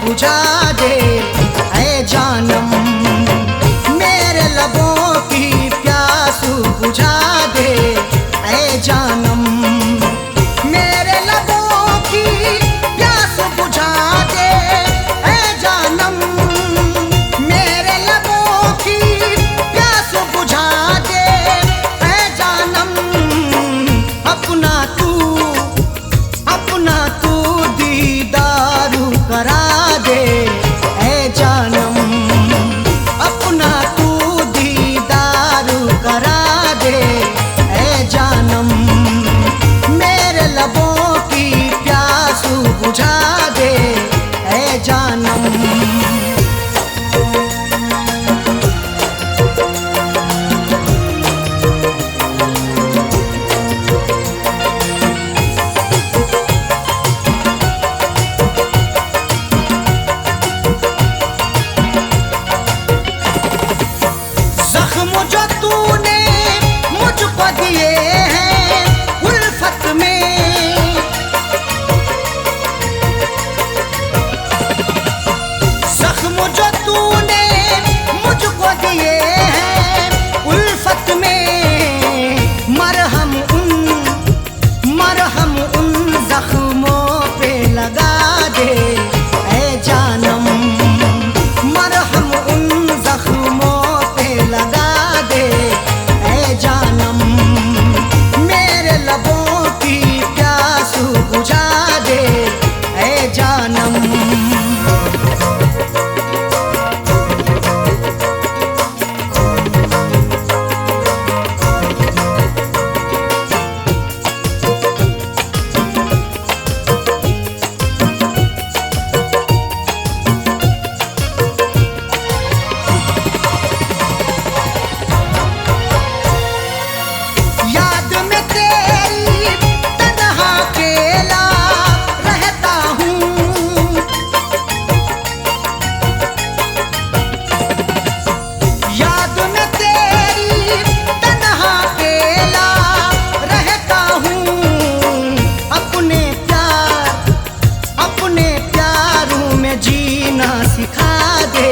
बुझा दे ऐ जानम, मेरे लबों की प्यास बुझा दे ऐ जानम, मेरे लबों की प्यास बुझा दे ऐ जानम, मेरे लबों की प्यास बुझा दे ऐ जानम, अपना तू दीदारू करा दे ऐ जानम, अपना तू दीदारू करा दे ऐ जानम, मेरे लबों की प्यास बुझा दे ऐ जानम। जख्म जो तूने मुझको दिए हैं उल्फत में, जख्म जो तूने मुझको दिए हैं उल्फत में, मरहम उन जख्मों पे लगा दे ऐ जानम, मरहम उन जख्मों पे लगा दे ऐ जानम, मेरे लबों की प्यास बुझा दे ऐ जानम। याद में तेरी तन्हा अकेला रहता हूँ, याद में तेरी तन्हा अकेला रहता हूँ, अपने प्यारों में जीना सिखा दे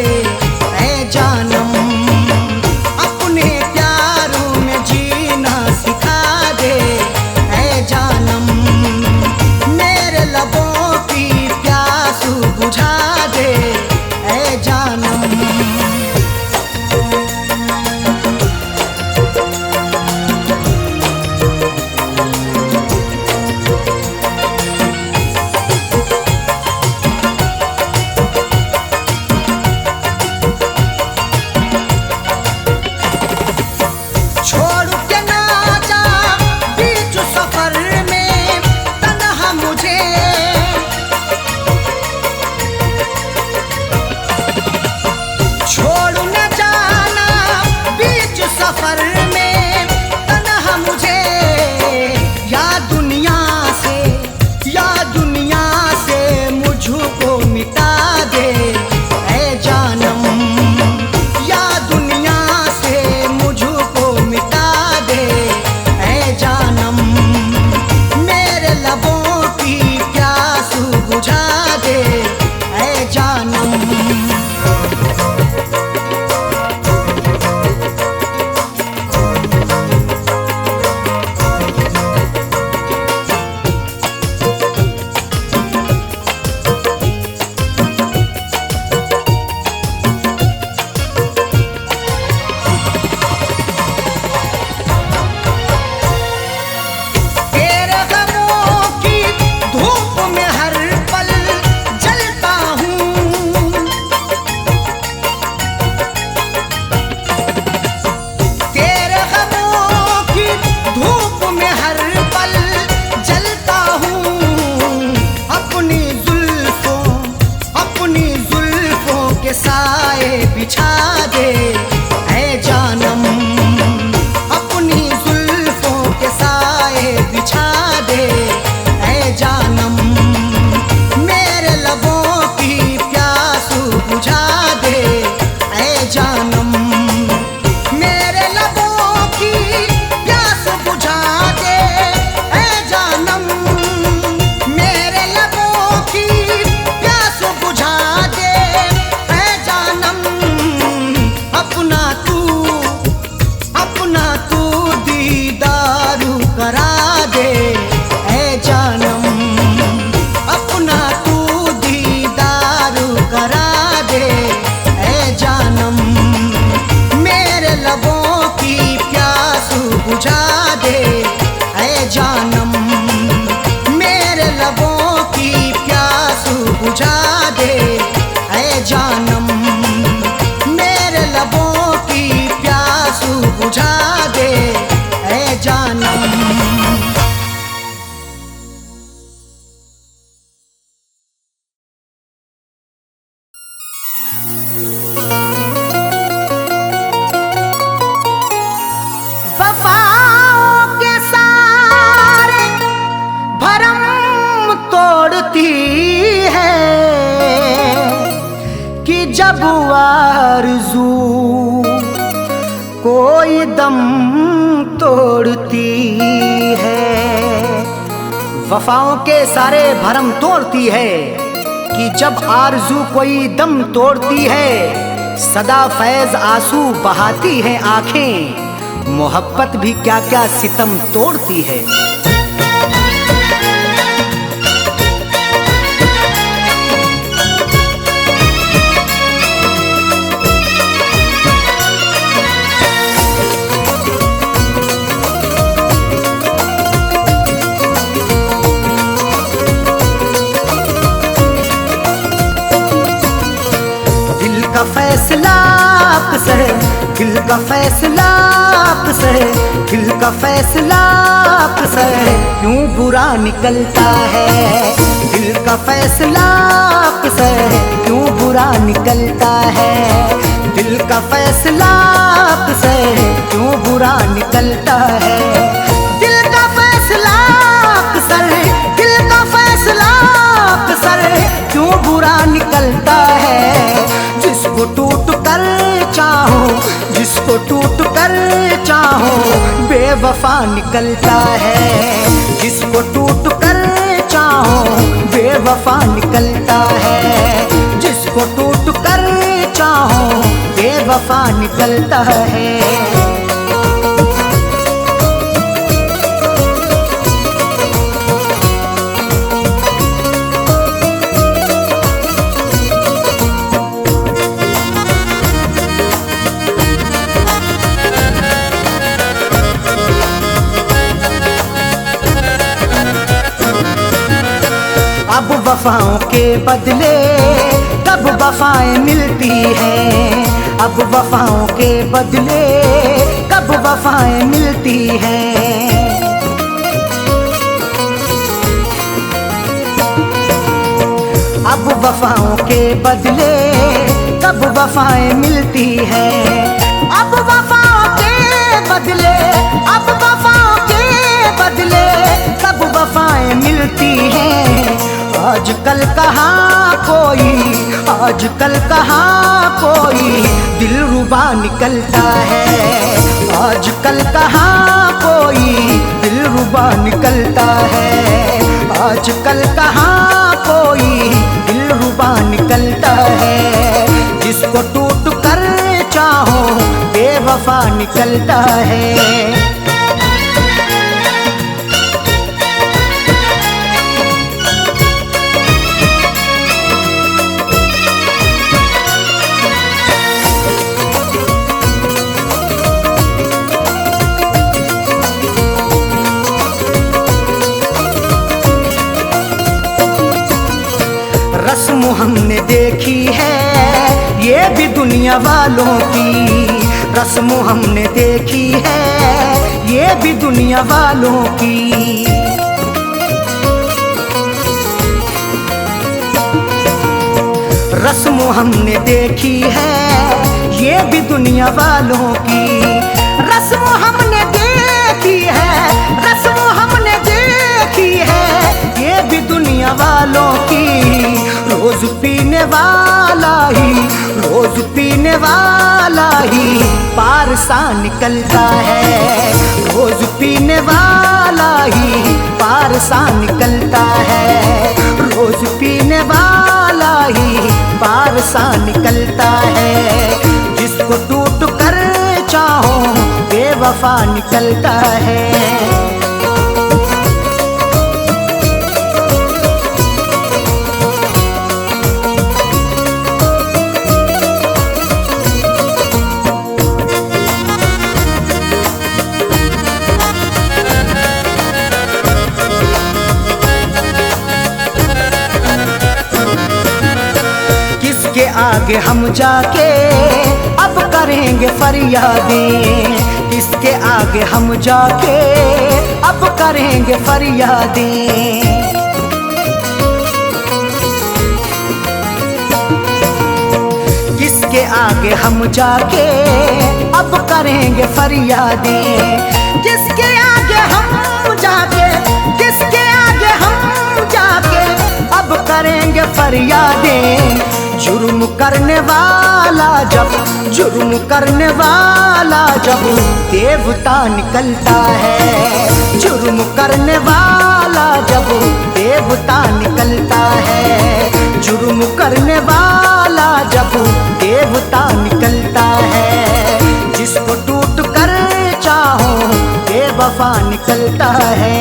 ऐ जानम, अपने प्यारों में जीना सिखा दे ऐ जानम, मेरे लबों की प्यास बुझा दे ऐ जानम। छोड़ के ना जा बीच सफर में तन्हा मुझे, छोड़ न जाना बीच सफर में तन्हा मुझे, या दुनिया से मुझको मिटा दे ऐ जानम, या दुनिया से मुझको मिटा दे ऐ जानम, मेरे लबों की प्यास बुझा दे ऐ जानम। तेरे गमों की धूप में हर पल जलता हूँ, तेरे गमों की धूप में हर पल जलता हूँ, अपनी जुल्फों के साए बिछा दे ऐ जानम, अपनी जुल्फों के साए बिछा दे ऐ जानम, मेरे लबों की प्यास बुझा दे ऐ जानम, मेरे लबों की प्यास बुझा दे ऐ जानम, मेरे लबों की प्यास बुझा जब आरज़ू कोई दम तोड़ती है, वफाओं के सारे भरम तोड़ती है कि जब आरज़ू कोई दम तोड़ती है, सदा फैज़ आंसू बहाती है आंखें, मोहब्बत भी क्या क्या सितम तोड़ती है। दिल का फैसला आपसे है, दिल का फैसला आपसे है, दिल का फैसला आपसे है, क्यों बुरा निकलता है। दिल का फैसला आपसे है, क्यों बुरा निकलता है। दिल का फैसला आपसे है, क्यों बुरा निकलता है। दिल का फैसला आपसे है, दिल का फैसला आपसे है, क्यों बुरा निकलता है। जिसको टूट कर चाहो, जिसको टूट कर चाहो, बेवफा निकलता है। जिसको टूट कर चाहो, बेवफा निकलता है। जिसको टूट कर चाहो, बेवफा निकलता है। अब वफाओं के बदले कब वफाएं मिलती हैं। अब वफाओं के बदले कब वफाएं मिलती हैं। अब वफाओं के बदले कब वफाएं मिलती हैं। अब वफाओं के बदले, अब वफाओं के बदले कब वफाएं मिलती हैं। आजकल कहाँ कोई, आजकल कहाँ कोई दिलरुबा निकलता है। आजकल कहाँ कोई दिलरुबा निकलता है। आजकल कहाँ कोई दिलरुबा निकलता है। जिसको टूट कर चाहो, बेवफा निकलता है। रस्म हमने देखी है ये भी दुनिया वालों की। रस्म हमने देखी है ये भी दुनिया वालों की। रस्म हमने देखी है ये भी दुनिया वालों की। रस्म हमने देखी है, रस्म हमने देखी है ये भी दुनिया वालों की। रोज पीने वाला ही, रोज पीने वाला ही पार सा निकलता है। रोज पीने वाला ही पार सा निकलता है। रोज पीने वाला ही पार सा निकलता है। जिसको टूट कर चाहो, बेवफा निकलता है। किसके आगे हम जाके अब करेंगे फरियादें। किसके आगे हम जाके अब करेंगे फरियादें। किसके आगे हम जाके अब करेंगे फरियादें। किसके आगे हम जाके, किसके आगे हम जाके अब करेंगे फरियादें। जुर्म जुर्म करने वाला जब, जुर्म करने वाला जब देवता निकलता है, जुर्म करने वाला जब देवता निकलता है, जुर्म करने वाला जब देवता निकलता है, जिसको टूट कर चाहो बेवफा निकलता है।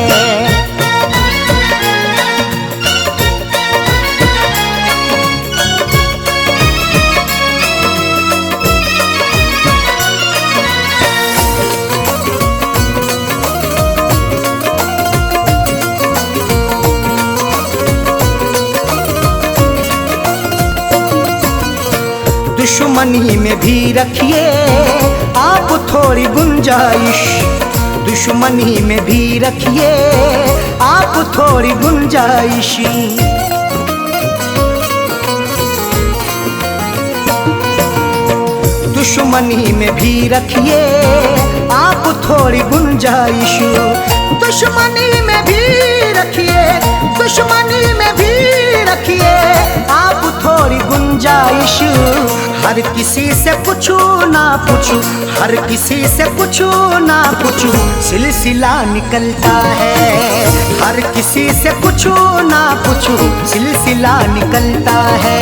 दुश्मनी में भी रखिए आप थोड़ी गुंजाइश, दुश्मनी में भी रखिए आप थोड़ी गुंजाइश, दुश्मनी में भी रखिए आप थोड़ी गुंजाइश, दुश्मनी में भी रखिए, दुश्मनी में भी रखिए आप थोड़ी गुंजाइश। हर किसी से पूछू ना पूछू, हर किसी से पूछू ना पूछू सिलसिला निकलता है, हर किसी से पूछू ना पूछू सिलसिला निकलता है,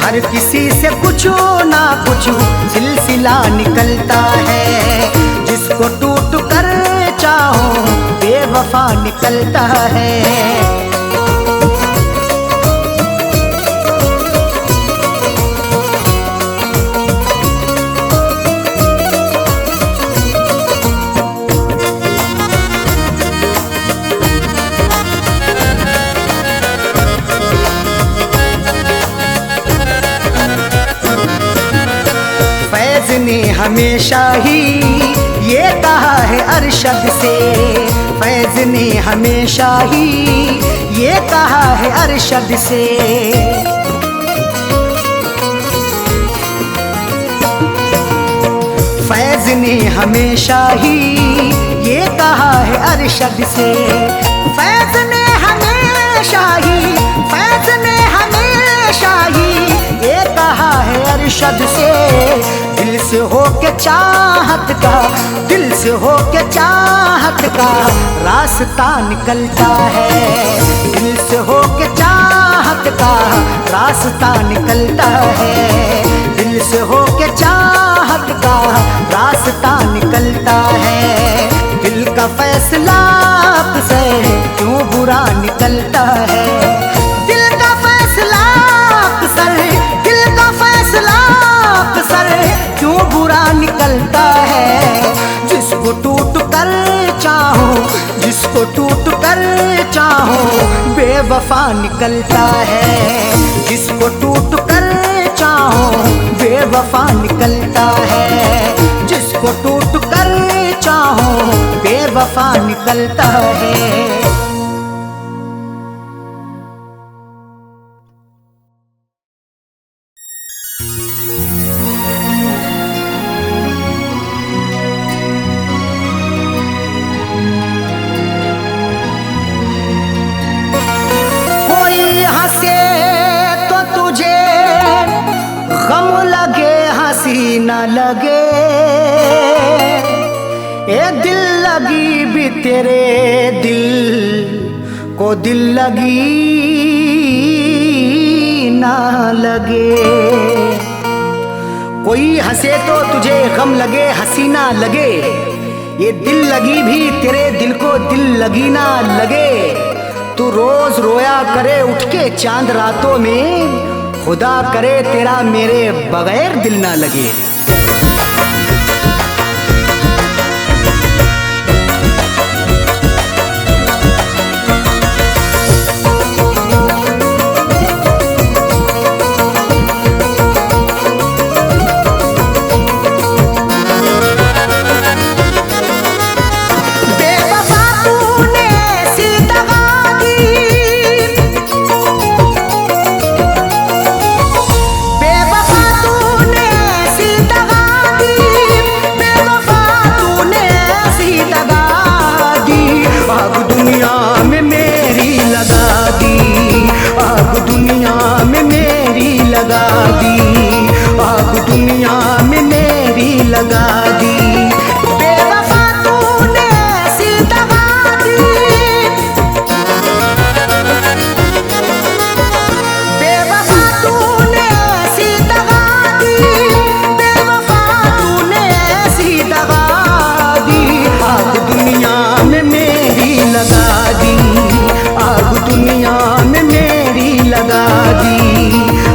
हर किसी से पूछू ना पूछू सिलसिला निकलता है, जिसको टूट कर चाहो बेवफा निकलता है। ने हमेशा ही ये कहा है अरशद से, फैज ने हमेशा ही ये कहा है अरशद से, फैज ने हमेशा ही ये कहा है अरशद से, फैज ने हमेशा ही, फैज ने हमेशा ही ये कहा है अरशद से, दिल से हो के चाहत का, दिल से हो के चाहत का रास्ता निकलता है, दिल से हो के चाहत का रास्ता निकलता है, दिल से हो के चाहत का रास्ता निकलता है, दिल का फैसला आपसे क्यों बुरा निकलता है, दिल का फैसला अक्सर, दिल का फैसला अक्सर क्यों बुरा निकलता है, जिसको टूट कर चाहो, जिसको टूट कर चाहो बेवफा निकलता है, जिसको टूट कर चाहो बेवफा निकलता है, जिसको टूट कर चाहो बेवफा निकलता है। न लगे ए दिल लगी भी तेरे दिल को दिल लगी ना लगे, कोई हंसे तो तुझे गम लगे हंसी ना लगे, ये दिल लगी भी तेरे दिल को दिल लगी ना लगे, तू रोज रोया करे उठ के चांद रातों में, खुदा करे तेरा मेरे बगैर दिल ना लगे। बेवफा तूने लगा दी, आग दुनिया में मेरी लगा दी। बेवफा तूने ऐसी दगा दी, बेवफा तूने ऐसी दगा दी, बेवफा तूने ऐसी दगा दी। आग दुनिया में मेरी लगा दी, आग दुनिया में मेरी लगा दी,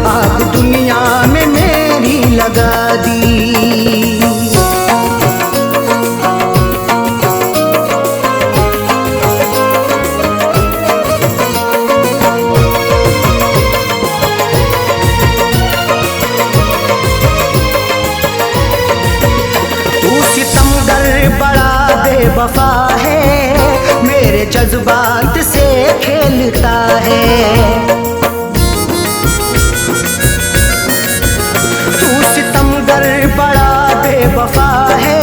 आग दुनिया में मेरी लगा दी। तू सितमगर बड़ा बेवफा है, मेरे जज्बात से खेलता है। तू सितमगर बड़ा बेवफा है,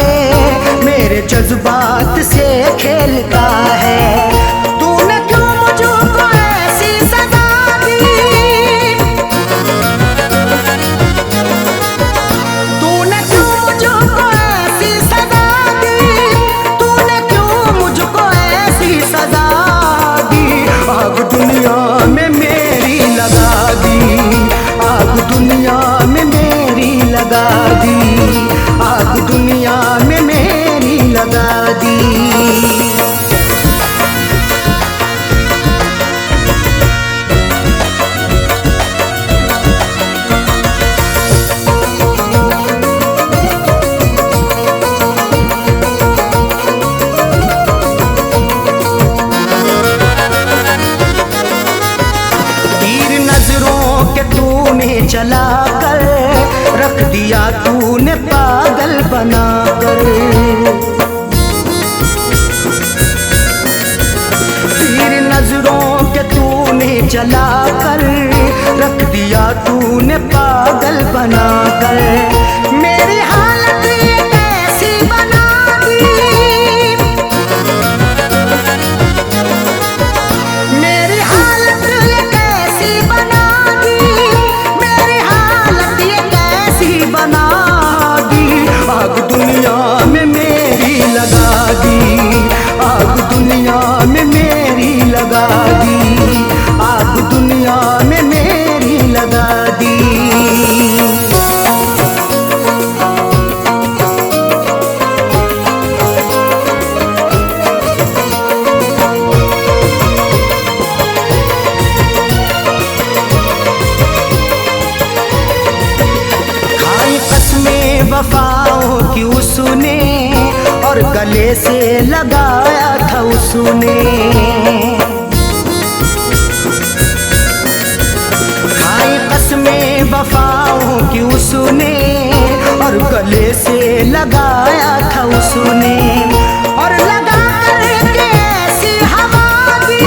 मेरे जज्बात से खेलता है। तूने क्यों मुझको ऐसी सजा दी, तूने क्यों मुझको ऐसी सजा दी, तूने क्यों मुझको ऐसी सजा दी। आग दुनिया में मेरी लगा दी, आग दुनिया में मेरी लगा दी, आग दुनिया में मेरी लगा दी। तीर नजरों के तूने चला कर, रख दिया तूने पागल बना कर। तीर नजरों के तूने चला कर, रख दिया तूने पागल बना कर। मेरी हालत ये कैसी बना दी, मेरी हालत ये कैसी बना दी, मेरी हालत ये कैसी बना दी। आग दुनिया में मेरी लगा दी, आग दुनिया में मेरी लगा दी, आग दुनिया में मेरी लगा दी। खाई कसमें वफाओं की उसने, और गले से लगाया था उसने। खाई कसमें वफाओं की उसने, और गले से लगाया था उसने। और लगा करके ऐसी हवा दी,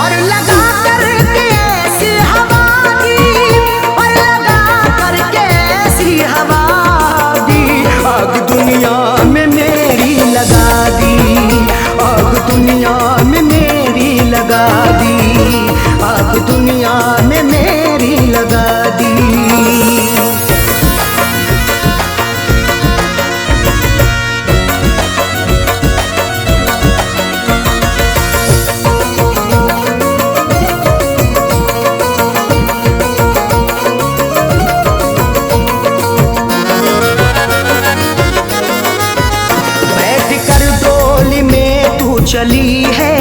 और लगा करके ऐसी हवा दी, और लगा करके ऐसी हवा दी। आग दुनिया में मेरी लगा दी, आग दुनिया में मेरी लगा दी, आग दुनिया में मेरी लगा दी। चली है,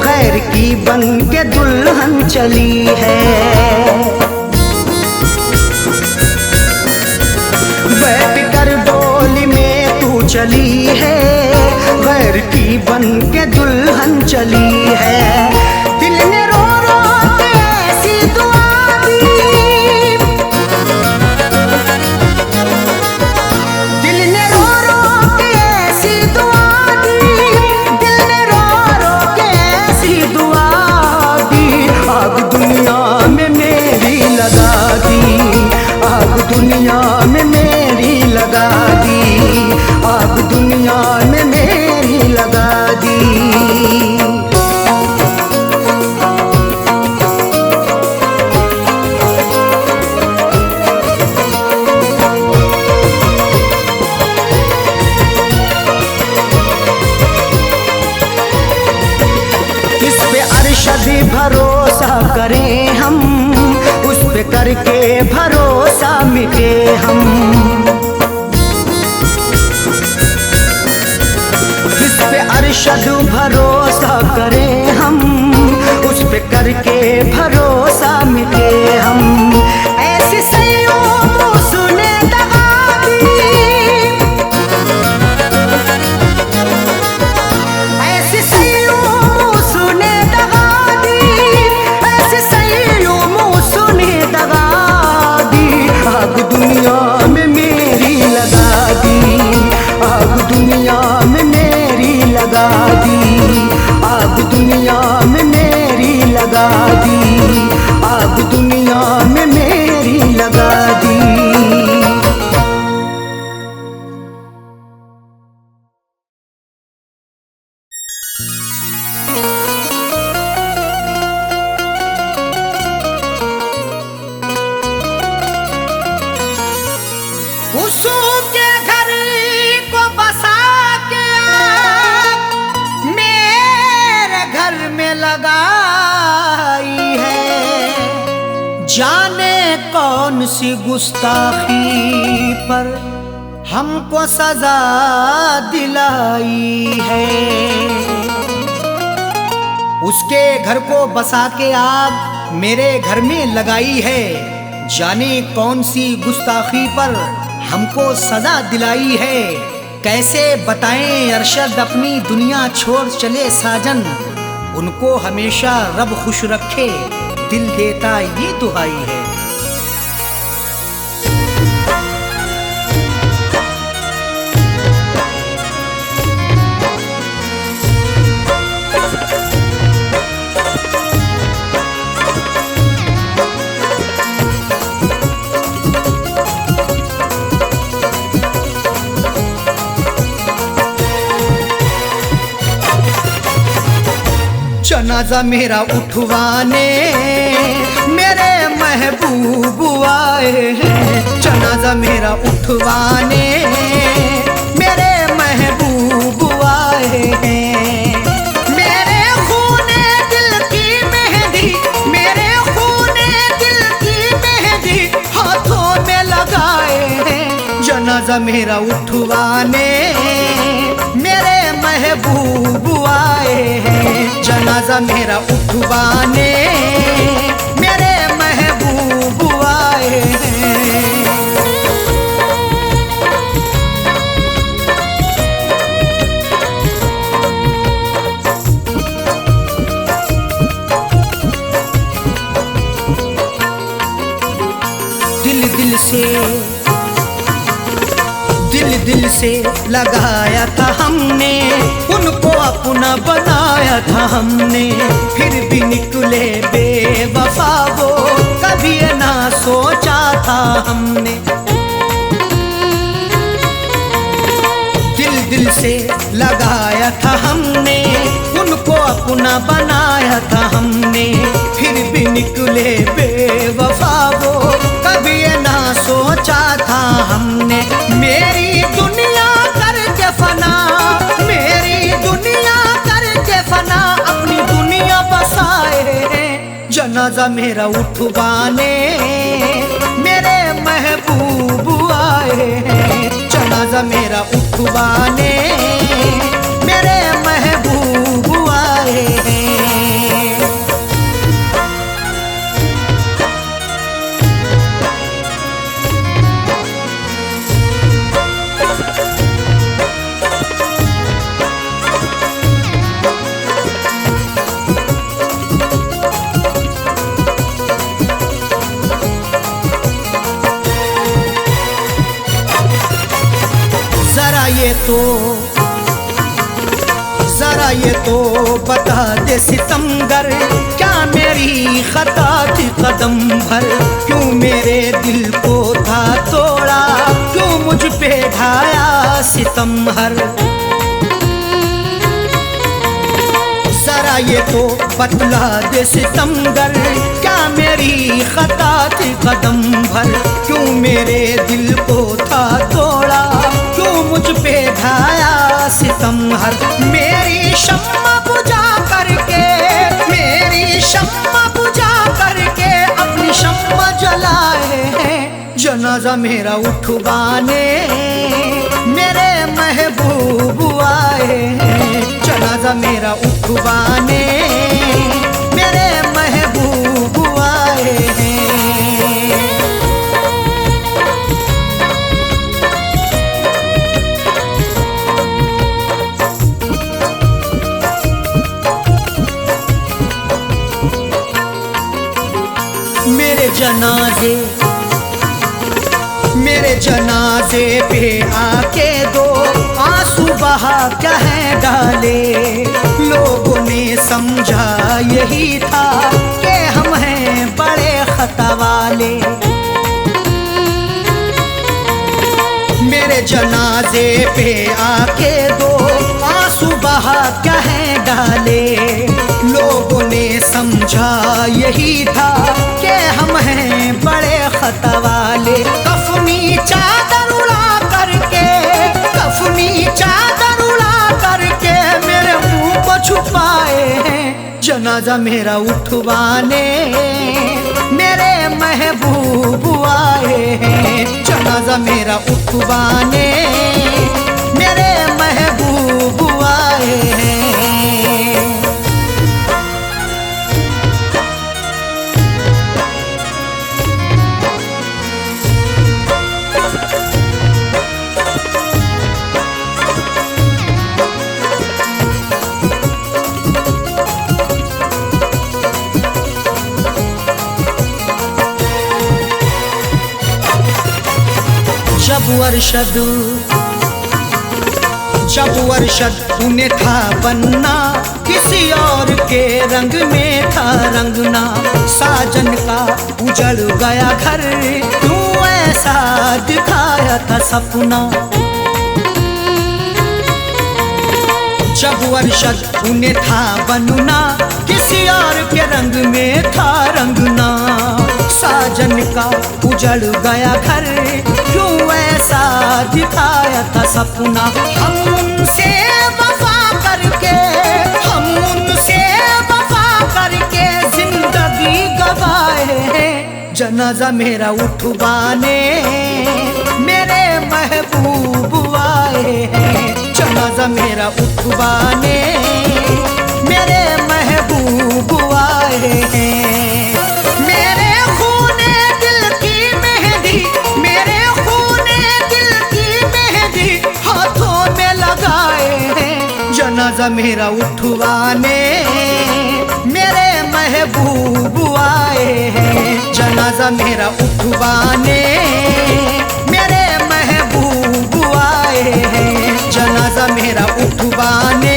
गैर की बन के दुल्हन चली है। बैठ कर डोली में तू चली है, गैर की बन के दुल्हन चली है। दिल ने रो रो के ऐसी दुआ दी, दिल ने रो रो के ऐसी दुआ दी, दिल ने रो रो के ऐसी दुआ दी। आग दुनिया में मेरी लगा दी, आग दुनिया में मेरी लगा दी, आग दुनिया में मेरी लगा दी। भरोसा मिटे हम। जिस पे अरशद भरोसा करें हम, उस पे करके भरोसा मिटे हम। ऐसी सैयों सुने दगा दी, ऐसी सैयों सुने दगा दी, ऐसी सैयों सुने दगा दी। आग दुनिया में मेरी लगा दी, आग दुनिया में मेरी लगा दी, आग दुनिया में मेरी लगा दी, आग दुनिया में मेरी लगा दी। उसू के घर को बसा के आग मेरे घर में लगाई है। जाने कौन सी गुस्ताखी पर हमको सजा दिलाई है। उसके घर को बसा के आग मेरे घर में लगाई है। जाने कौन सी गुस्ताखी पर हमको सजा दिलाई है। कैसे बताएं अरशद अपनी दुनिया छोड़ चले साजन, उनको हमेशा रब खुश रखे दिल देता ये दुआई है। जनाजा मेरा उठवाने मेरे महबूब आए हैं। जनाजा मेरा उठवाने मेरे महबूब आए हैं। मेरे खूने दिल की मेहंदी, मेरे खूने दिल की मेहंदी हाथों में लगाए हैं। जनाजा मेरा उठवाने मेरे महबूब आए हैं। जनाजा मेरा उठवाने मेरे महबूब आए हैं। दिल से लगाया था हमने, उनको अपना बनाया था हमने। फिर भी निकले बेवफा वो, कभी ना सोचा था हमने। दिल से लगाया था हमने, उनको अपना बनाया था हमने। फिर भी निकले बेवफा वो, कभी ना सोचा था हमने। मेरी दुनिया करके फना, मेरी दुनिया करके फना, अपनी दुनिया बसाए। जनाजा मेरा उठवाने मेरे महबूब आए हैं। जनाजा मेरा उठवाने मेरे महबूब आए हैं। जरा ये तो बता दे सितमगर, क्या मेरी खता थी कदम भर? क्यों मेरे दिल को था तोड़ा, क्यों मुझ पे ढाया सितम हर? जरा ये तो बतला दे सितमगर, क्या मेरी खता थी कदम भर? क्यों मेरे दिल को था तोड़ा, क्यों मुझ पे ढाया सितम हर? मेरी शम्मा बुझा करके, मेरी शम्मा बुझा करके अपनी शम्मा जलाए जनाजा मेरा उठवाने मेरे महबूब आए हैं। जनाजा मेरा उठवाने मेरे महबूब आए हैं। मेरे जनाजे पे आके दो आंसू बहा कह डाले। लोगों ने समझा यही था कि हम हैं बड़े खता वाले। मेरे जनाजे पे आके दो आंसू बहा कह डाले। लोगों ने समझा यही था कि हम हैं बड़े खता वाले। कफनी चादर उड़ा करके, कफनी चादर उड़ा करके मेरे मुंह को छुपाए हैं। जनाजा मेरा उठवाने मेरे महबूब आए हैं। जनाजा मेरा उठवाने मेरे महबूब आए हैं। जब अरशद उन्हें था बनना, किसी और के रंग में था रंगना। साजन का उजड़ गया घर, क्यों ऐसा दिखाया था सपना। जब अरशद उन्हें था बनना, किसी और के रंग में था रंगना। साजन का उजड़ गया घर, क्यों ऐसा दिखाया था सपना। हम उनसे वफा करके, हम उनसे वफा करके जिंदगी गवाए हैं। जनाजा मेरा उठवाने मेरे महबूब आए हैं। जनाजा मेरा उठवाने मेरे महबूब आए हैं। मेरे खूने दिल की मेहंदी, मेरे खूने दिल की मेहंदी हाथों में लगाए हैं। जनाजा मेरा उठवाने मेरे महबूब आए हैं। जनाजा मेरा उठवाने मेरे महबूब आए हैं। जनाजा मेरा उठवाने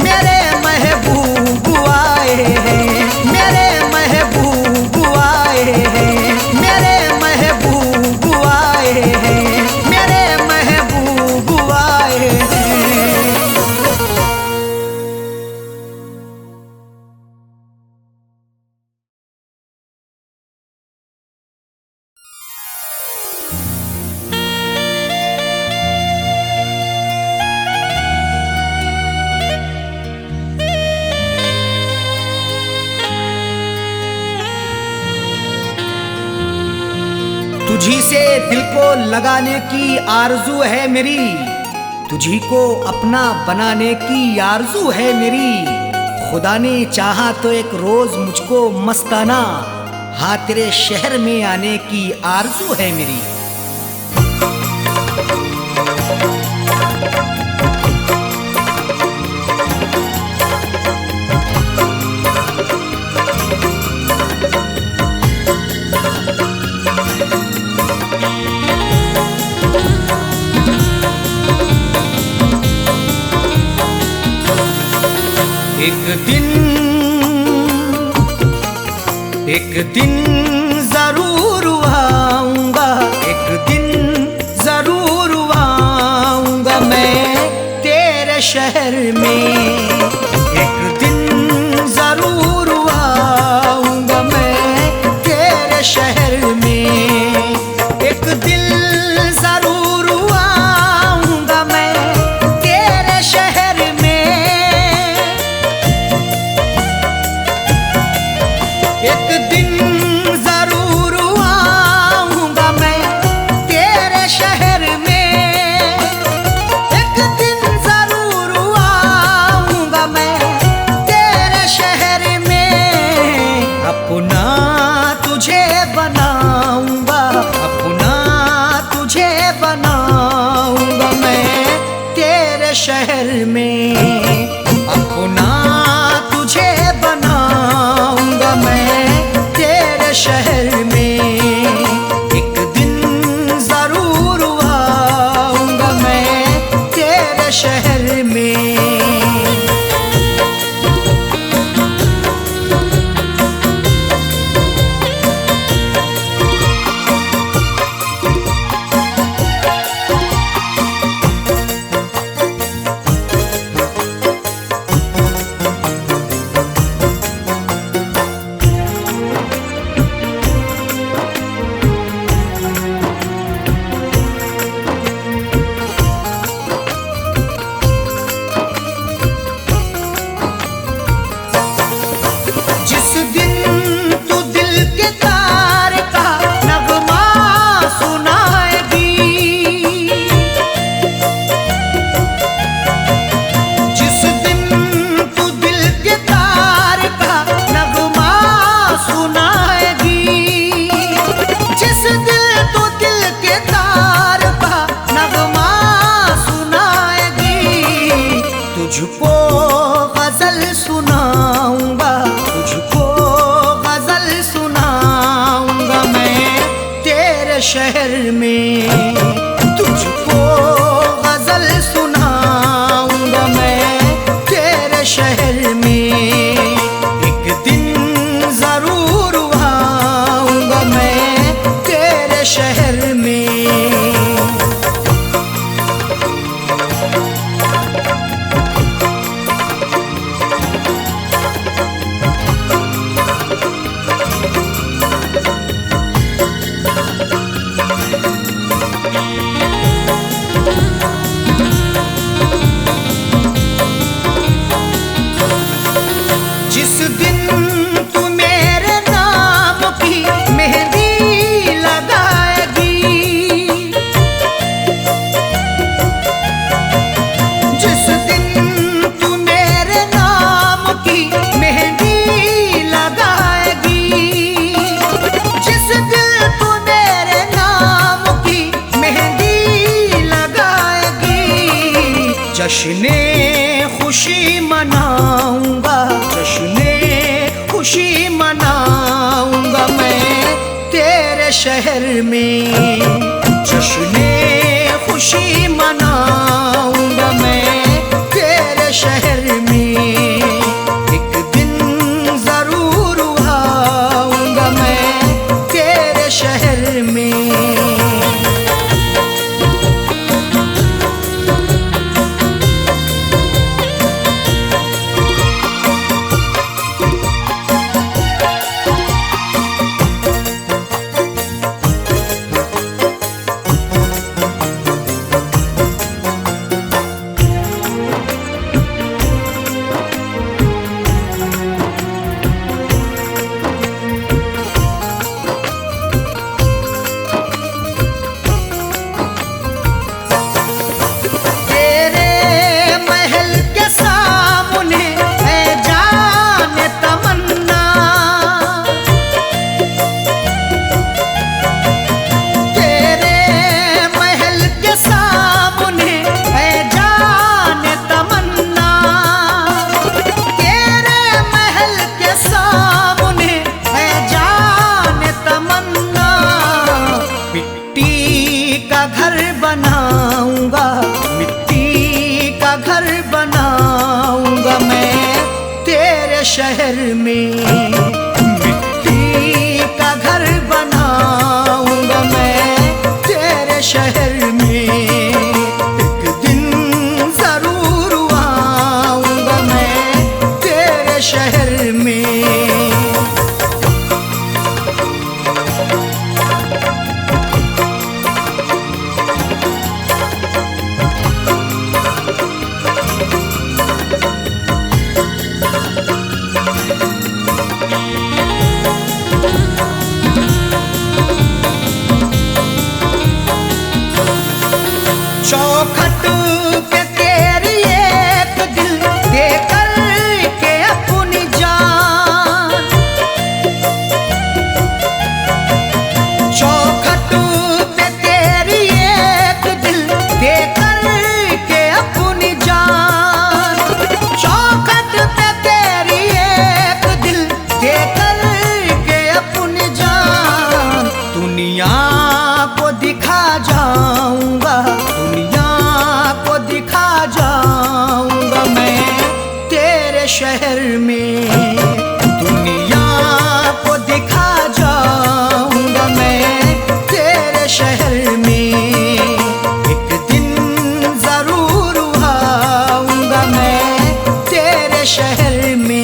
मेरे महबूब आए हैं। मेरे महबूब आए हैं। मेरे महबूब आए हैं। मेरे महबूब आए हैं। तुझी से दिल को लगाने की आरजू है मेरी, तुझी को अपना बनाने की आरजू है मेरी। खुदा ने चाहा तो एक रोज मुझको मस्ताना, हाँ तेरे शहर में आने की आरजू है मेरी। एक दिन जरूर आऊंगा, एक दिन जरूर आऊंगा मैं तेरे शहर में। एक दिन जरूर आऊंगा मैं तेरे शहर में। एक दिल जरूर आऊंगा मैं तेरे शहर में। एक दिन जरूर आऊंगा मैं अपना तुझे बनाऊंगा, अपना तुझे बनाऊंगा मैं तेरे शहर में, अपना तुझे बनाऊंगा मैं तेरे शहर में। एक दिन जरूर आऊंगा मैं तेरे शहर में। तुझको गजल सुनाऊंगा, तुझको गजल सुनाऊंगा मैं तेरे शहर में, तुझको गजल सुनाऊंगा मैं तेरे शहर में। एक दिन जरूर आऊंगा मैं तेरे शहर में। जिस दिन तू मेरे नाम की मेहंदी लगाएगी, जिस दिन तू मेरे नाम की मेहंदी लगाएगी, जिस दिन तू मेरे नाम की मेहंदी लगाएगी, जश्ने खुशी मनाऊंगा, जश्ने खुशी मनाऊंगा मैं तेरे शहर में, जश्ने खुशी मनाऊंगा मैं तेरे शहर में। एक दिन जरूर आऊंगा मैं तेरे शहर में। बनाऊंगा, मिट्टी का घर बनाऊंगा मैं तेरे शहर में, मिट्टी का घर बनाऊंगा मैं तेरे शहर में। एक दिन जरूर आऊंगा मैं तेरे शहर में। शहर में, दुनिया को दिखा जाऊंगा मैं तेरे शहर में। एक दिन जरूर आऊंगा मैं तेरे शहर में।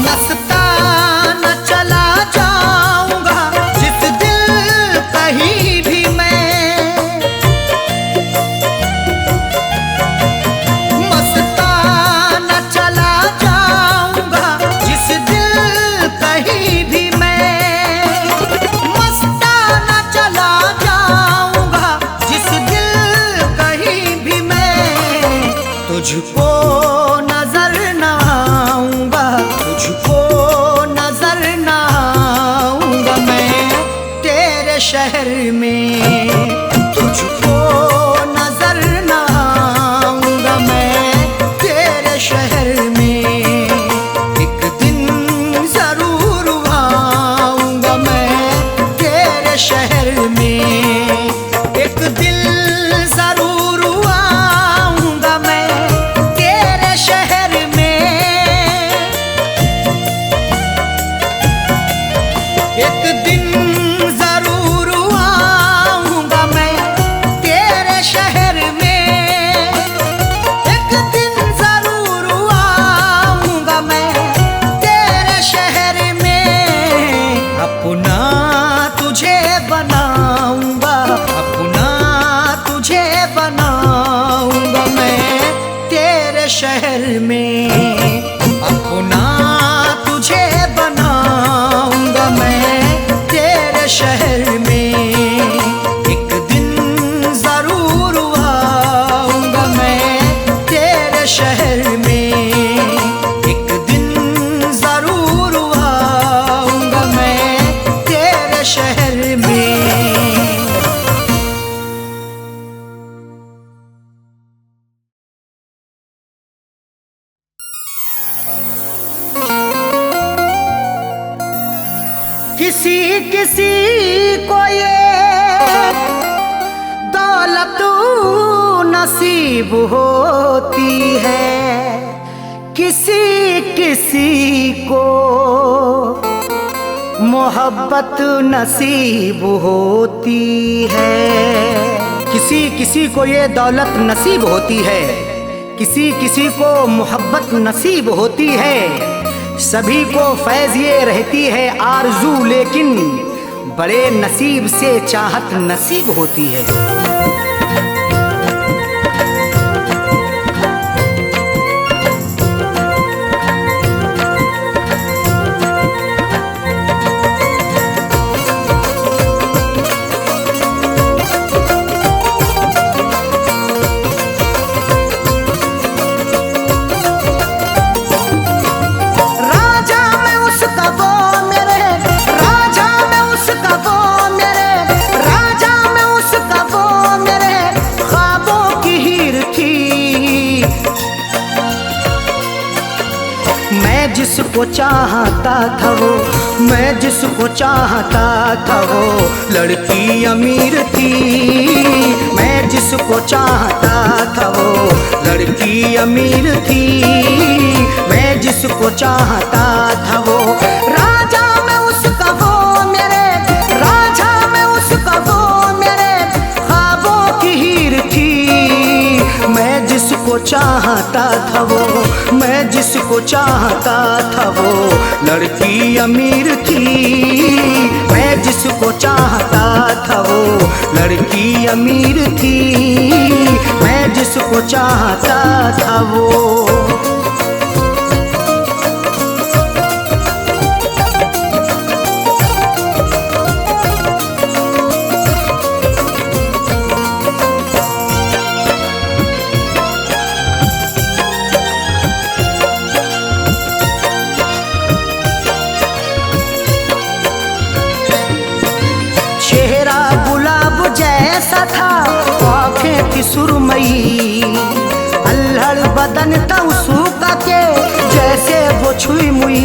मस्ताना चला जाऊंगा जिस दिल कहीं भी मैं, मस्ताना चला जाऊंगा जिस दिल कहीं भी मैं, मस्ताना चला जाऊंगा जिस दिल कहीं भी मैं। तुझको नजर न आऊंगा, तुझको नजर न आऊंगा मैं तेरे शहर में। तुझको नजर न आऊंगा मैं तेरे शहर में। एक दिन जरूर आऊंगा मैं तेरे शहर में। एक दिन जरूर आऊंगा मैं तेरे शहर में। एक दिन जरूर आऊंगा मैं तेरे शहर में। एक दिन जरूर आऊंगा मैं तेरे शहर में। अपना तुझे बनाऊंगा, अपना तुझे बनाऊंगा मैं तेरे शहर में। अपना तुझे बनाऊंगा मैं तेरे शहर में। एक दिन जरूर आऊंगा मैं तेरे शहर में। एक दिन जरूर आऊंगा मैं तेरे शहर में। किसी किसी को ये दौलत नसीब होती है, किसी किसी को मोहब्बत नसीब होती है। किसी किसी को ये दौलत नसीब होती है, किसी किसी को मोहब्बत नसीब होती है। सभी को फैज़ ये रहती है आरज़ू, लेकिन बड़े नसीब से चाहत नसीब होती है। जिसको चाहता था वो, मैं जिसको चाहता था वो लड़की अमीर थी। मैं जिसको चाहता था वो लड़की अमीर थी। मैं जिसको चाहता था वो राजा में उसका वो मेरे, राजा में उसका वो मेरे ख्वाबों की हीर थी। मैं जिसको चाहता था वो, मैं जिसको चाहता था वो लड़की अमीर थी। मैं जिसको चाहता था वो लड़की अमीर थी। मैं जिसको चाहता था वो। थी सुरमई, अल्हड़ बदन था सूखा के जैसे वो छुई मुई।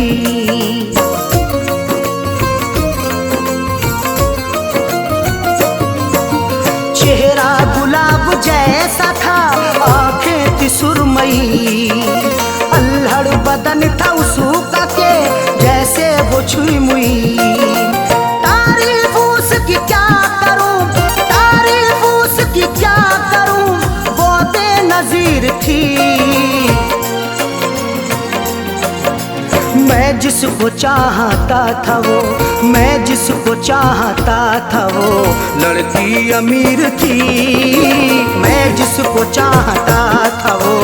चेहरा गुलाब जैसा था, आंखें थी सुरमई, अल्हड़ बदन था सूखा के जैसे वो छुई मुई। तारीफ उसकी क्या करूं, तारीफ उसकी क्या करूं, वो बेनज़ीर थी। मैं जिसको चाहता था वो, मैं जिसको चाहता था वो लड़की अमीर थी। मैं जिसको चाहता था वो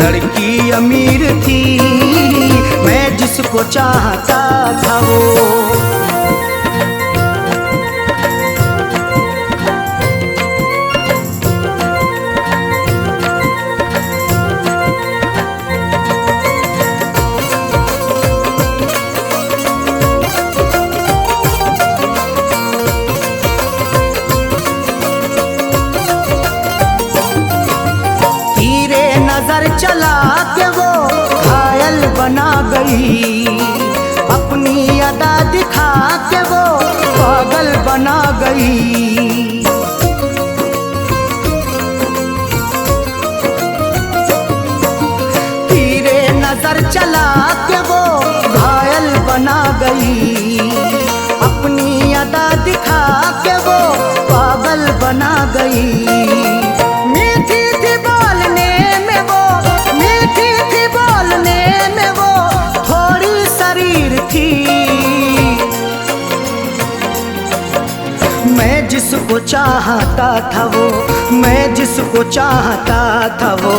लड़की अमीर थी। मैं जिसको चाहता था वो। नजर चला के वो घायल बना गई, अपनी अदा दिखा के वो पागल बना गई। तीरे नजर चला के वो घायल बना गई, अपनी अदा दिखा के वो पागल बना गई। मैं जिसको चाहता था वो, मैं जिसको चाहता था वो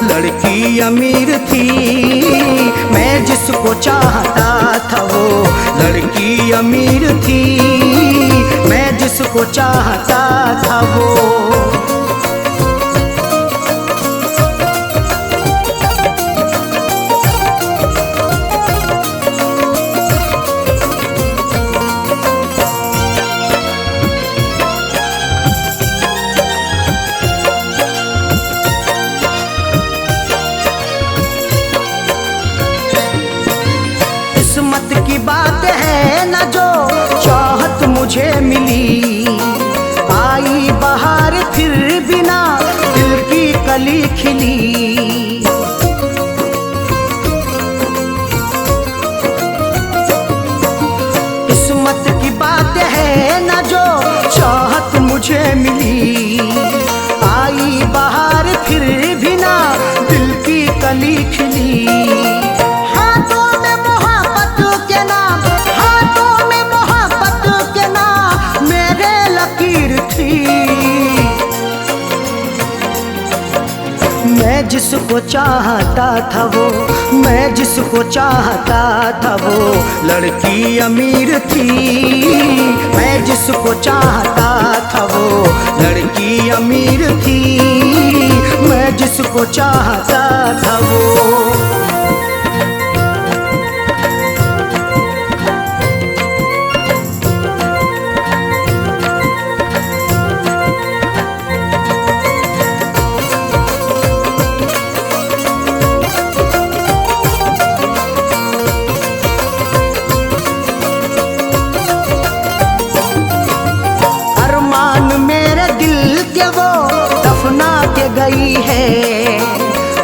लड़की अमीर थी। मैं जिसको चाहता था वो लड़की अमीर थी। मैं जिसको चाहता था वो। किस्मत की बात है न जो चाहत मुझे मिली, आई बहार फिर भी ना दिल की कली खिली। किस्मत की बात है न जो चाहत मुझे मिली, आई बहार फिर भी ना दिल की कली खिली। मैं जिसको चाहता था वो, मैं जिसको चाहता था वो लड़की अमीर थी। मैं जिसको चाहता था वो लड़की अमीर थी। मैं जिसको चाहता था वो। गई है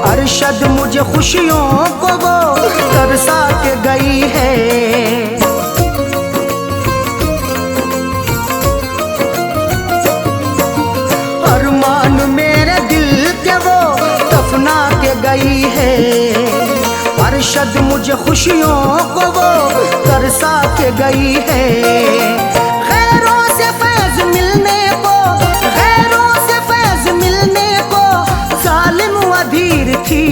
अरशद मुझे खुशियों को वो तरसा के गई है। अरमान मेरे दिल के वो दफना के गई है। अरशद मुझे खुशियों को वो तरसा के गई है। खैरों से फैज मिलने को, खैरों से फैज मिलने को जालिम अधीर थी।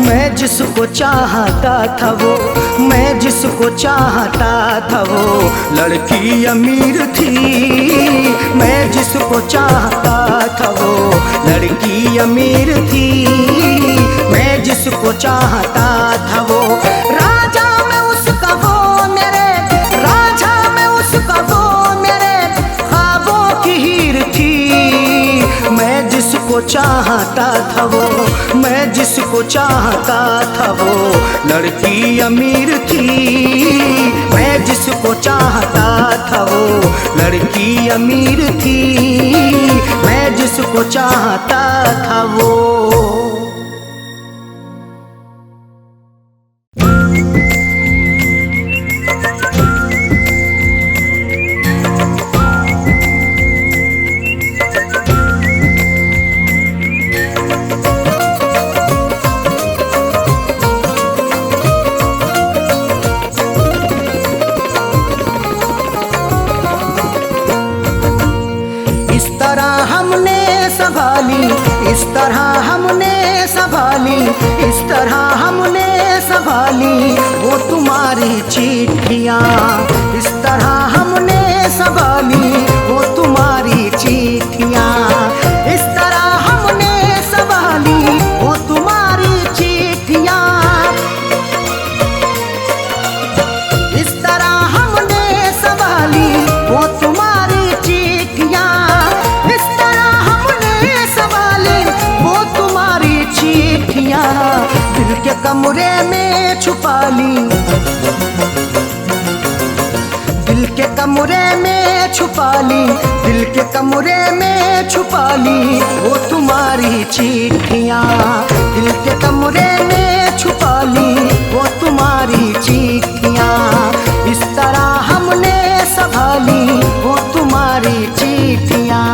मैं जिसको चाहता था वो, मैं जिसको चाहता था वो लड़की अमीर थी। मैं जिसको चाहता था वो लड़की अमीर थी। मैं जिसको चाहता था वो राजा में उसका वो मेरे, राजा में उसका वो मेरे ख्वाबों की चाहता था वो, मैं जिसको चाहता था वो लड़की अमीर थी। मैं जिसको चाहता था वो लड़की अमीर थी। मैं जिसको चाहता था वो। इस तरह हमने संभाली, इस तरह हमने संभाली वो तुम्हारी चिट्ठियाँ। इस तरह हमने संभाली वो तुम्हारी चिट्ठियाँ। इस तरह हमने संभाली वो तुम्हारी चिट्ठियाँ। इस तरह हमने संभाली वो तुम्हारी चिट्ठियाँ। इस तरह हमने संभाली वो तुम्हारी चिट्ठियाँ। दिल के कमरे में छुपा ली, दिल के कमरे में छुपा ली, दिल के कमरे में छुपा ली वो तुम्हारी चिट्ठियाँ। दिल के कमरे में छुपा ली वो तुम्हारी चिट्ठियाँ। इस तरह हमने संभाली वो तुम्हारी चिट्ठियाँ।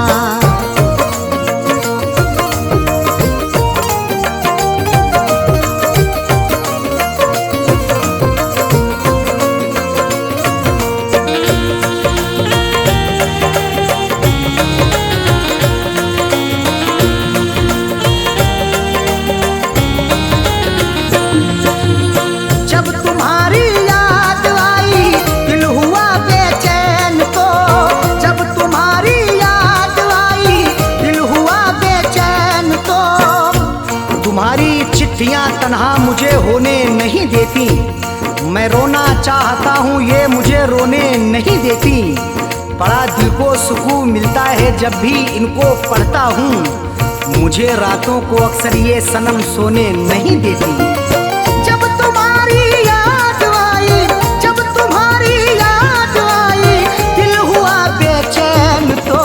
तन्हा मुझे होने नहीं देती, मैं रोना चाहता हूँ ये मुझे रोने नहीं देती। बड़ा दिल को सुकून मिलता है जब भी इनको पढ़ता हूँ। मुझे रातों को अक्सर ये सनम सोने नहीं देती। जब तुम्हारी याद आई, जब तुम्हारी याद आई, दिल हुआ बेचैन तो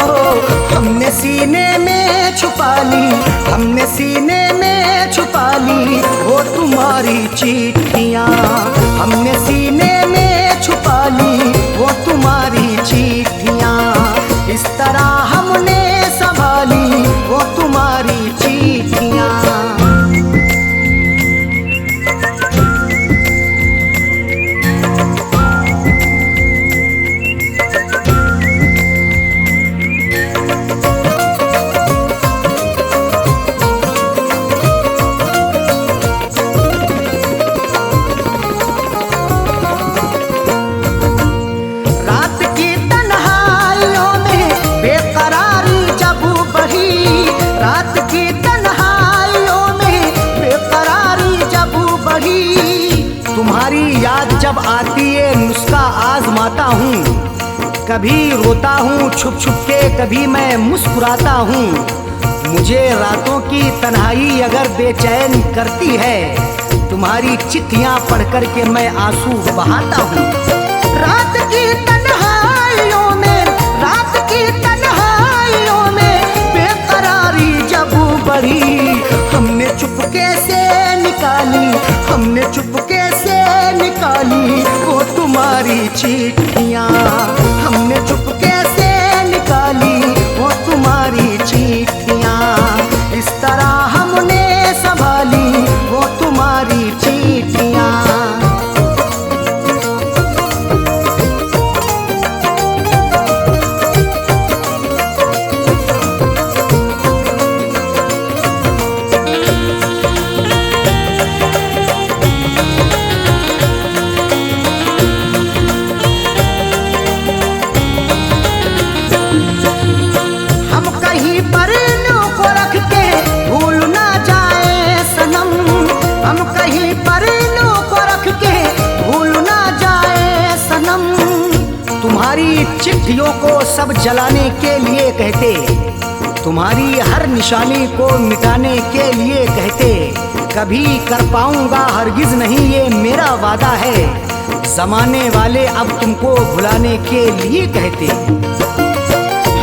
हमने सीने में छुपा ली, हमने सीने में छुपा ली वो तुम्हारी चिट्ठियाँ। हमने सीने में छुपा ली वो तुम्हारी चिट्ठियाँ। इस तरह हमने संभाली वो तुम्हारी चिट्ठियाँ। जब आती है नुस्खा आजमाता हूँ, कभी रोता हूँ छुप छुप के, कभी मैं मुस्कुराता हूँ। मुझे रातों की तन्हाई अगर बेचैन करती है, तुम्हारी चिट्ठियाँ पढ़ कर के मैं आंसू बहाता हूँ। रात की तन्हाइयों में, रात की तन्हाइयों में बेकरारी जब बढ़ी, हमने चुपके से निकाली, हमने चुपके से निकाली वो तुम्हारी चिट्ठियाँ। हमने चुपके से निकाली वो तुम्हारी चिट्ठियाँ। इस तरह हमने संभाली वो तुम्हारी चिट्ठियाँ। तुम्हारी चिट्ठियों को सब जलाने के लिए कहते, तुम्हारी हर निशानी को मिटाने के लिए कहते, कभी कर पाऊंगा हरगिज नहीं ये मेरा वादा है। जमाने वाले अब तुमको भुलाने के लिए कहते।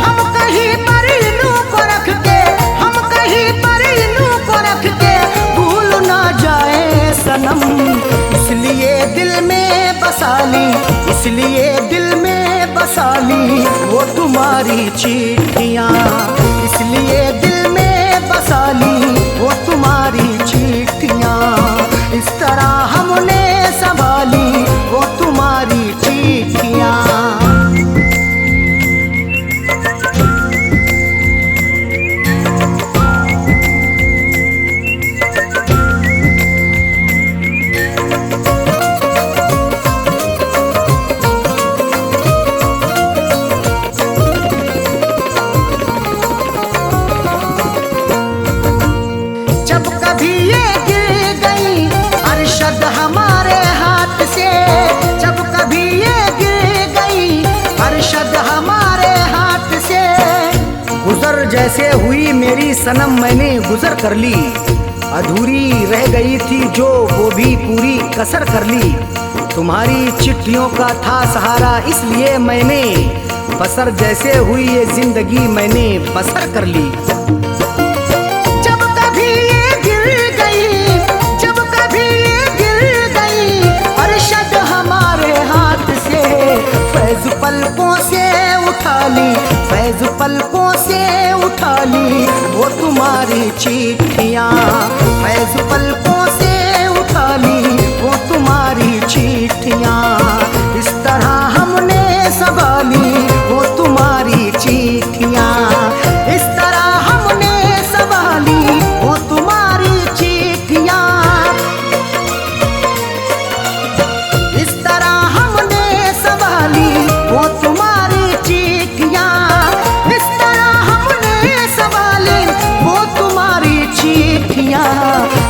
हम कहीं पर इन्हों को रख के, हम कहीं पर इन्हों को रख के भूल ना जाए सनम। इसलिए दिल में बसा ली, इसलिए दिल में बसा ली वो तुम्हारी चिट्ठियाँ। इसलिए दिल में बसा ली वो तुम्हारी चिट्ठियाँ। इस तरह हमने संभाली वो तुम्हारी चिट्ठियाँ। जब कभी ये गिर गई अरशद हमारे हाथ से, जब कभी ये गिर गई अरशद हमारे हाथ से। गुजर जैसे हुई मेरी सनम मैंने गुजर कर ली, अधूरी रह गई थी जो वो भी पूरी कसर कर ली। तुम्हारी चिट्ठियों का था सहारा इसलिए मैंने बसर जैसे हुई ये जिंदगी मैंने बसर कर ली। जब कभी ये गिर गई, जब कभी ये गिर गई अरशद हमारे हाथ से, फैज पलकों से उठा ली, फैज पलकों से उठा ली वो तुम्हारी चिट्ठियाँ। फैज पलकों से उठा ली वो तुम्हारी चिट्ठियाँ। इस तरह हमने संभाली वो तुम्हारी चिट्ठियाँ। इस तरह हमने संभाली वो तुम्हारी चिट्ठियाँ। इस तरह हमने संभाली वो तुम्हारी चिट्ठियाँ। इस तरह हमने संभाली वो तुम्हारी चिट्ठियाँ।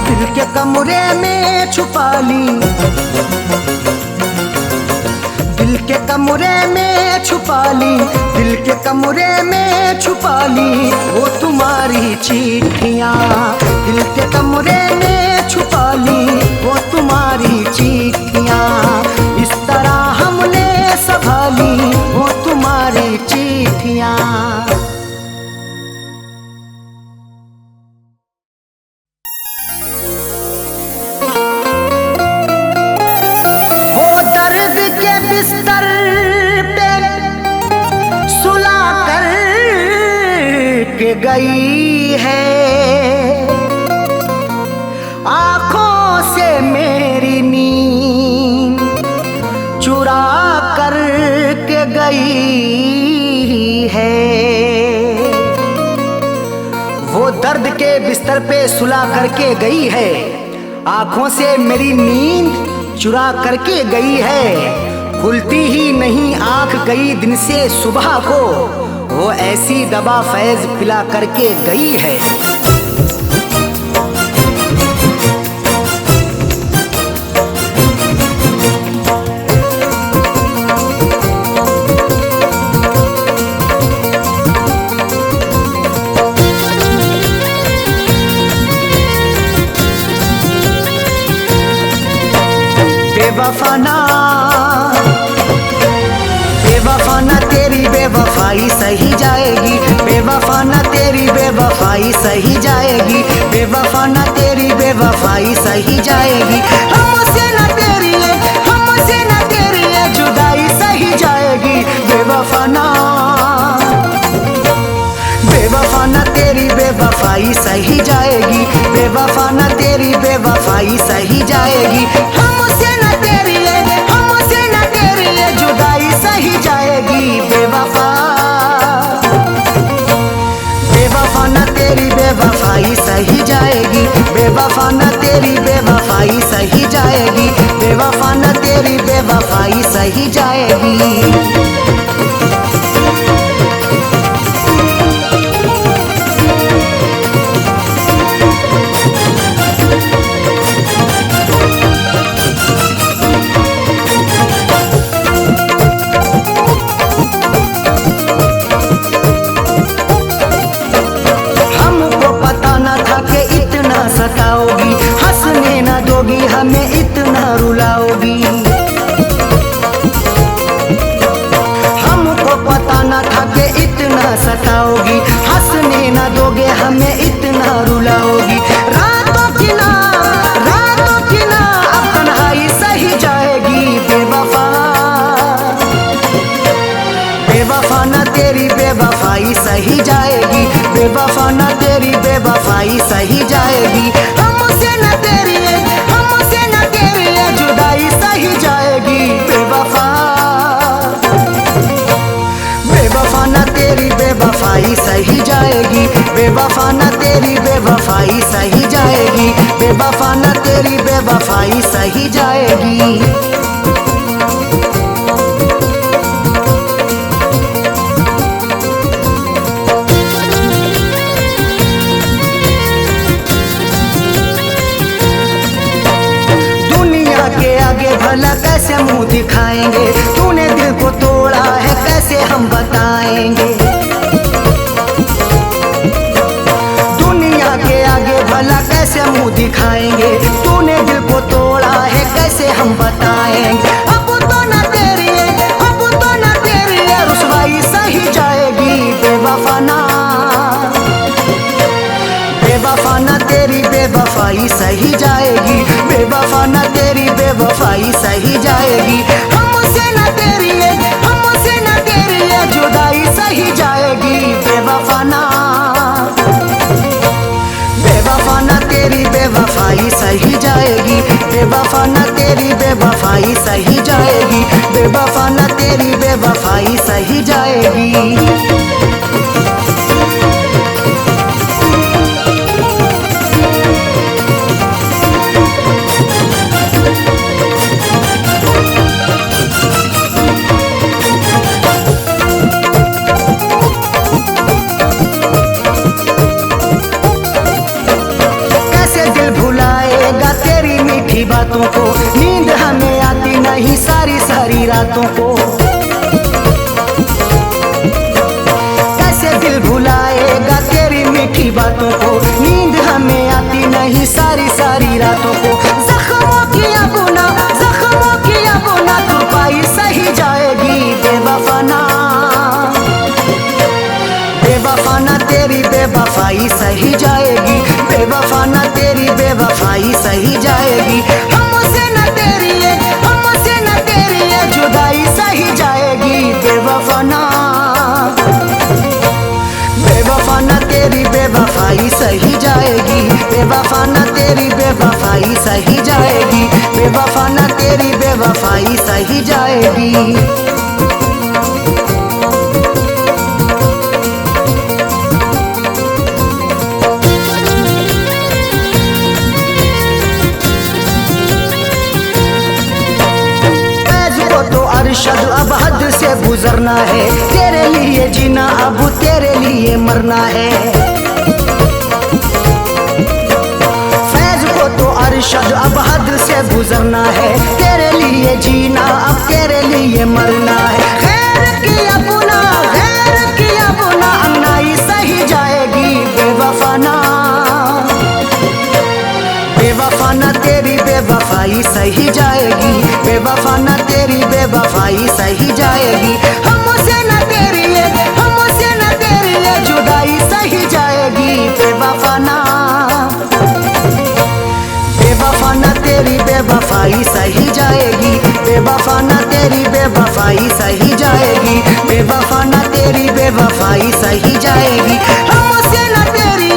दिल के कमरे में छुपा ली, दिल के कमरे में छुपा ली, दिल के कमरे में छुपा ली वो तुम्हारी चिट्ठियाँ। दिल के कमरे में छुपा ली वो तुम्हारी चिट्ठियाँ। इस तरह हमने संभाली वो तुम्हारी चिट्ठियाँ। वो दर्द के बिस्तर पे सुला कर के गई है, आँखों से मेरी नींद चुरा कर के गई है। वो दर्द के बिस्तर पे सुला करके गई है, आँखों से मेरी नींद चुरा करके गई है। खुलती ही नहीं आँख कई दिन से सुबह को, वो ऐसी दवा फैज पिला करके गई है। बेवफाना बेवफाना तेरी बेवफाई सही जाएगी, बेवफाना तेरी बेवफाई सही जाएगी, बेवफाना तेरी बेवफाई सही जाएगी। हमसे न तेरी है, हमसे न तेरी है जुदाई सही जाएगी। बेवफाना बेवफाना तेरी बेवफाई सही जाएगी, बेवफाना तेरी बेवफाई सही जाएगी। हमसे न तेरी है, हमसे न तेरी है जुदाई सही जाएगी। बेवफा बेवफाना तेरी बेवफाई सही जाएगी, बेवफाना तेरी बेवफाई सही जाएगी, बेवफाना तेरी बेवफाई सही जाएगी। हमें इतना रुलाओगी। हमको पता न था कि इतना सताओगी, हंसने न दोगे हमें इतना रुलाओगी। रातों की ना अब तन्हाई सही जाएगी। बेवफा बेवफा न तेरी बेवफाई सही जाएगी। बेवफा न तेरी बेवफाई सही जाएगी। हमसे न तेरी जुदाई सही जाएगी। बेवफा बेवफा न तेरी बेवफाई सही जाएगी। बेवफा न तेरी बेवफाई सही जाएगी। बेवफा न तेरी बेवफाई सही जाएगी। भला कैसे मुंह दिखाएंगे, तूने दिल को तोड़ा है कैसे हम बताएंगे। दुनिया के आगे भला कैसे मुंह दिखाएंगे, तूने दिल को तोड़ा है कैसे हम बताएंगे। अब तो न तेरी रुसवाई सही जाएगी। बेवफा न तेरी बेवफाई सही जाएगी। बेवफा न तेरी बेवफाई सही जाएगी। हमसे न तेरी जुदाई सही जाएगी। बेवफा न तेरी बेवफाई सही जाएगी। बेवफा न तेरी बेवफाई सही जाएगी। बेवफा न तेरी बेवफाई सही जाएगी। बातों को नींद हमें आती नहीं सारी रातों को। कैसे दिल भुलाएगा तेरी मीठी बातों को, नींद हमें आती नहीं सारी रातों को। जख्मों की बुना तुरपाई सही जाएगी। बेवफा न तेरी बेवफाई सही जाएगी। बेवफा न तेरी बेवफाई सही जाएगी। हमसे न तेरी जुदाई सही जाएगी। बेवफा न तेरी बेवफाई सही जाएगी। बेवफा न तेरी बेवफाई सही जाएगी। बेवफा न तेरी बेवफाई सही जाएगी। अरशद अब हद से गुजरना है, तेरे लिए जीना अब तेरे लिए मरना है। फैज को तो अरशद अब हद से गुजरना है, तेरे लिए जीना अब तेरे लिए मरना है। खैर किया बुना अन्नाई सही जाएगी। बेवफा न तेरी बेवफाई सही जाएगी। बेवफा न तेरी बेवफाई सही जाएगी। हमसे न तेरी जुदाई सही जाएगी। बेवफा न तेरी बेवफाई सही जाएगी। बेवफा न तेरी बेवफाई सही जाएगी। बेवफा न तेरी बेवफाई सही जाएगी। हमसे न तेरी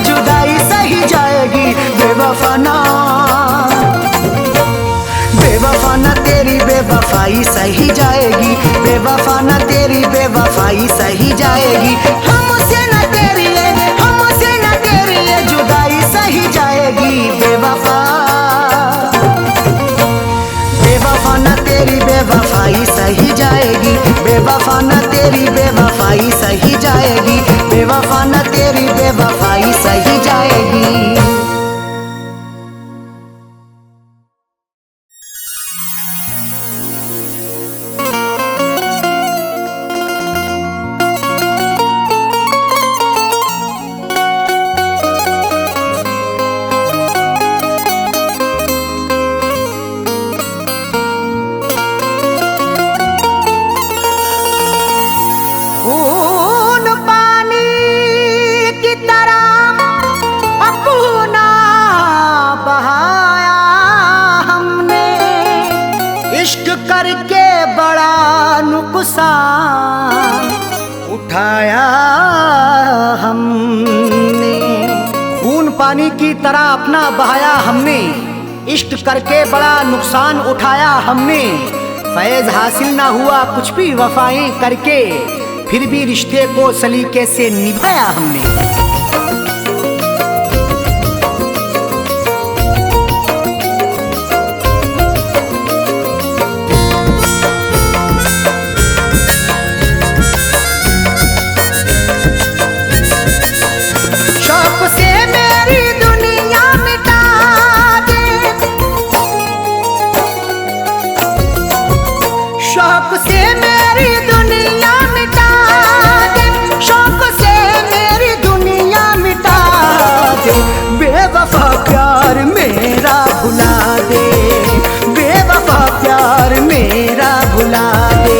जुदाई सही जाएगी। बेवफा न तेरी बेवफाई सही जाएगी। बेवफा न तेरी बेवफाई सही जाएगी। हमसे न तेरी जुदाई सही जाएगी। बेवफा न तेरी बेवफाई सही जाएगी। बेवफा न तेरी बेवफाई सही जाएगी। बेवफा न तेरी बेवफाई सही जाएगी। नुकसान उठाया हमने। खून पानी की तरह अपना बहाया हमने, इश्क करके बड़ा नुकसान उठाया हमने। फैज हासिल ना हुआ कुछ भी वफाएं करके, फिर भी रिश्ते को सलीके से निभाया हमने। शौक से मेरी दुनिया मिटा दे, शौक से मेरी दुनिया मिटा दे, शौक से मेरी दुनिया मिटा दे। बेवफा प्यार मेरा भुला दे, बेवफा प्यार मेरा भुला दे,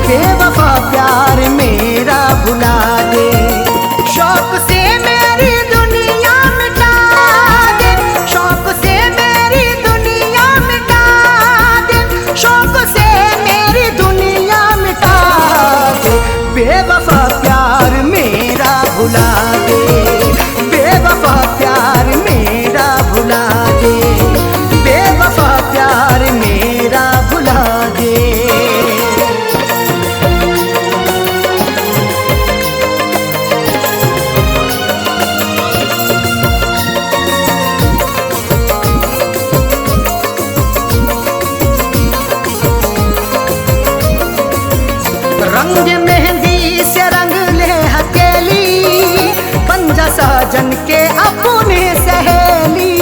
बेवफा प्यार मेरा भुला दे। शौक से मेरी दुनिया मिटा दे, शौक से मेरी दुनिया मिटा दे, शौक से मेरी दुनिया मिटा दे। बेवफा प्यार मेरा भुला दे, बेवफा प्यार मेरा भुला दे, बेवफा प्यार मेरा भुला दे। रंग मेहंदी से रंग ले हथेली, बन जा साजन के अपने सहेली।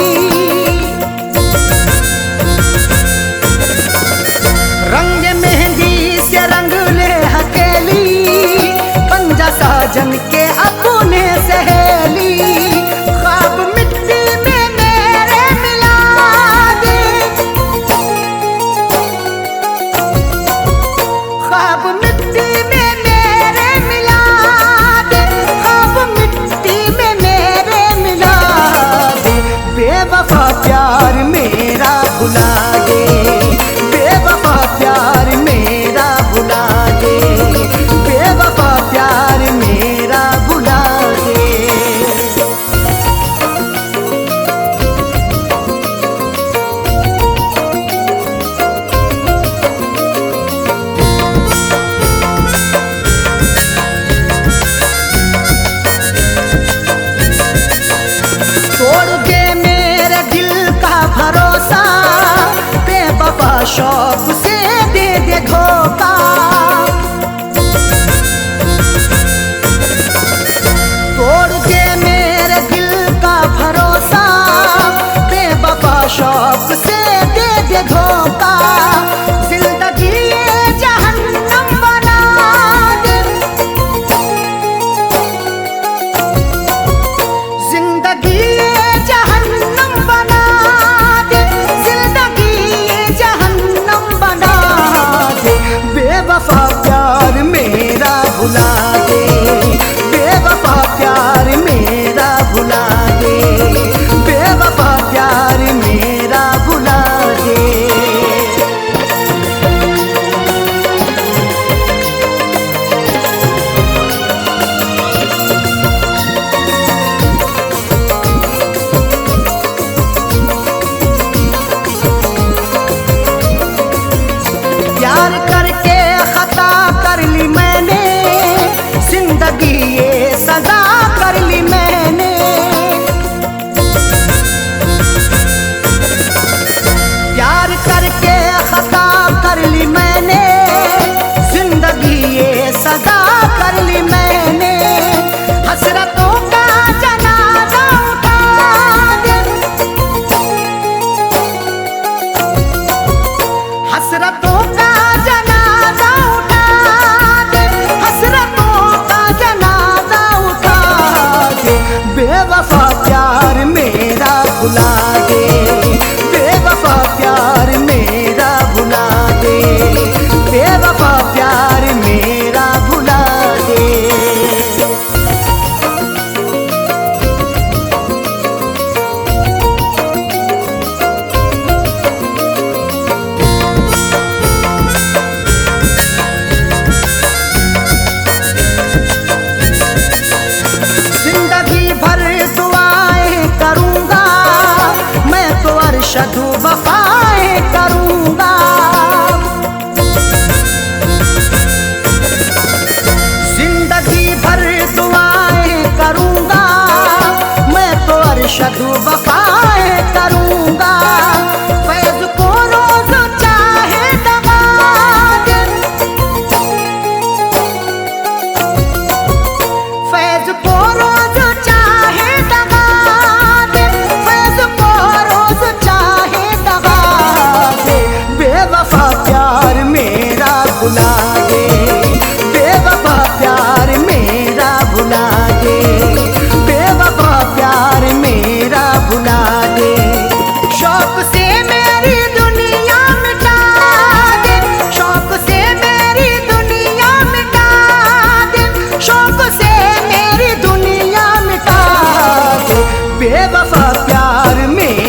रंग मेहंदी से रंग ले हथेली, बन जा साजन के अपने सहेली। ख्वाब मिट्टी में मेरे मिला दे, ख्वाब मिट्टी में मेरे मिला दे, ख्वाब मिट्टी में मेरे मिला दे। बेवफा प्यार मेरा भुला दे, बेवफा प्यार मेरा भुला दे, बेवफा प्यार मेरा भुला दे। तोड़ दे मेरे दिल का भरोसा, बेवफा शौक से दे दे धोखा। तोड़ दे मेरे दिल का भरोसा, बेवफा शौक से दे दे धोखा। जिंदगी ये जहन्नम बना दे, जिंदगी ये जहन्नम बना दे, जिंदगी ये जहन्नम बना दे। बेवफा प्यार मेरा भुला दे, बेवफा प्यार मेरा भुला दे, बेवफा प्यार मेरा भुला दे। प्यार करके खता कर ली मैंने, जिंदगी ये सजा कर ली मैंने। प्यार करके खता कर ली मैंने, जिंदगी ये सजा कर ली मैंने। हसरतों का जनाजा उठा दे, हसरतों का जनाजा उठा दे, हसरतों का जनाजा उठा दे। बेवफा प्यार मेरा भुला दे, बेवफा प्यार मेरा भुला दे, बेवफा प्यार मेरा भुला दे। वफाएं करूंगा, फैज को रोज चाहे दगा दे, फैज को रोज चाहे दगा दे, फैज को रोज चाहे दगा दे, बेवफा प्यार मेरा भुला दे, बेवफा प्यार मेरा भुला दे, बेवफा प्यार मेरा भुला दे। शौक से मेरी दुनिया मिटा दे, शौक से मेरी दुनिया मिटा दे, शौक से मेरी दुनिया मिटा दे, बेवफा प्यार में